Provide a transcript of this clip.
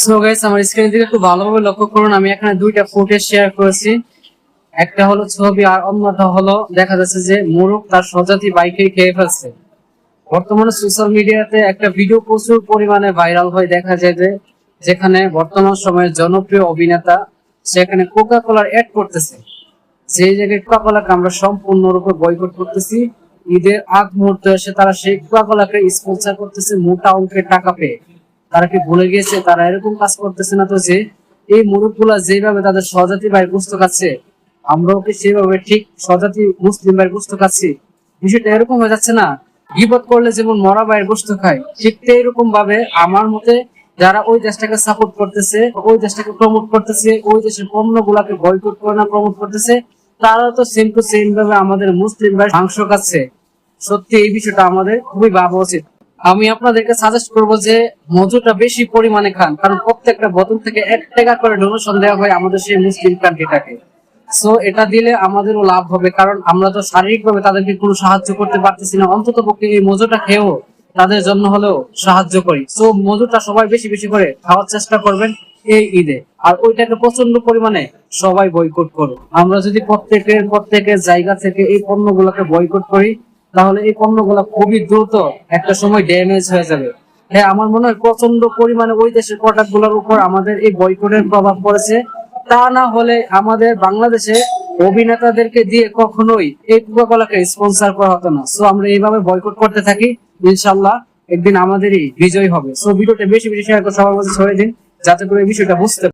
So guys, আমার screen দিকে একটু ভালোভাবে লক্ষ্য করুন। আমি এখানে দুইটা ফুটেজ শেয়ার করেছি। একটা হলো ছবি আর অন্যটা হলো দেখা যাচ্ছে যে মোরগ তার স্বজাতি বাইকে খেয়ে ফেলছে। বর্তমানে সোশ্যাল মিডিয়াতে একটা ভিডিও প্রচুর পরিমাণে ভাইরাল হয়ে দেখা যায় যে যেখানে বর্তমান সময়ের জনপ্রিয় অভিনেতা সেখানে কোকা কোলার অ্যাড করতেছে। সেই জায়গায় কোকা কোলাকে আমরা সম্পূর্ণরূপে বয়কট করতেছি। ঈদের আগ মুহূর্তে এসে তারা সেই কোকা কোলাকে স্পন্সর করতেছে মোটা অঙ্কের টাকা পেয়ে। তারা কি ভুলে গিয়েছে তারা এরকম কাজ করতেছে না তো যে এই মুরুখগুলা যেভাবে তাদের স্বজাতি ভাইয়ের গোশত খাচ্ছে, আমরাও কি সেভাবে ঠিক স্বজাতি মুসলিম ভাইয়ের গোশত খাচ্ছি? বিষয়টা এরকম হয়ে যাচ্ছে না? গীবত করলে যেমন মরা ভাইয়ের গোশত খায়, ঠিক এরকম ভাবে আমার মতে যারা ওই দেশটাকে সাপোর্ট করতেছে, ওই দেশটাকে প্রমোট করতেছে, ওই দেশের পণ্য গুলাকে বয়কট করে না প্রমোট করতেছে, তারা তো সেম টু সেম ভাবে আমাদের মুসলিম ভাই মাংস খাচ্ছে। সত্যি এই বিষয়টা আমাদের খুবই ভাবা উচিত। আমি আপনাদেরকে সাজেস্ট করবো যে মজুটা বেশি পরিমাণে খান, কারণ প্রত্যেকটা বোতল থেকে 1 টাকা করে ডোনেশন দেওয়া হয় আমাদের সেই মুসলিম কান্ট্রিটাকে। সো এটা দিলে আমাদেরও লাভ হবে, কারণ আমরা তো শারীরিক ভাবে তাদেরকে কোনো সাহায্য করতে পারতেছি না, অন্তত পক্ষে এই মজুটা খেয়েও তাদের জন্য হলেও সাহায্য করি। সো মজুটা সবাই বেশি বেশি করে খাওয়ার চেষ্টা করবেন এই ঈদে, আর ওইটাকে প্রচন্ড পরিমাণে সবাই বয়কট করো। আমরা যদি প্রত্যেকের জায়গা থেকে এই পণ্যগুলোকে বয়কট করি, তাহলে এই পণ্যগুলো খুবই দ্রুত একটা সময় ড্যামেজ হয়ে যাবে। হ্যাঁ, আমার মনে হয় প্রচন্ড পরিমাণে ওই দেশের প্রোডাক্ট গুলোর উপর আমাদের এই বয়কটের প্রভাব পড়েছে। তা না হলে আমাদের বাংলাদেশে অভিনেতাদেরকে দিয়ে কখনোই এই কোকা কোলাকে স্পন্সর করা হতো না। সো আমরা এইভাবে বয়কট করতে থাকি, ইনশাল্লাহ একদিন আমাদেরই বিজয় হবে। সো ভিডিওটা বেশি বেশি শেয়ার করে সবার মাঝে ছড়িয়ে দিন, যাতে করে এই বিষয়টা বুঝতে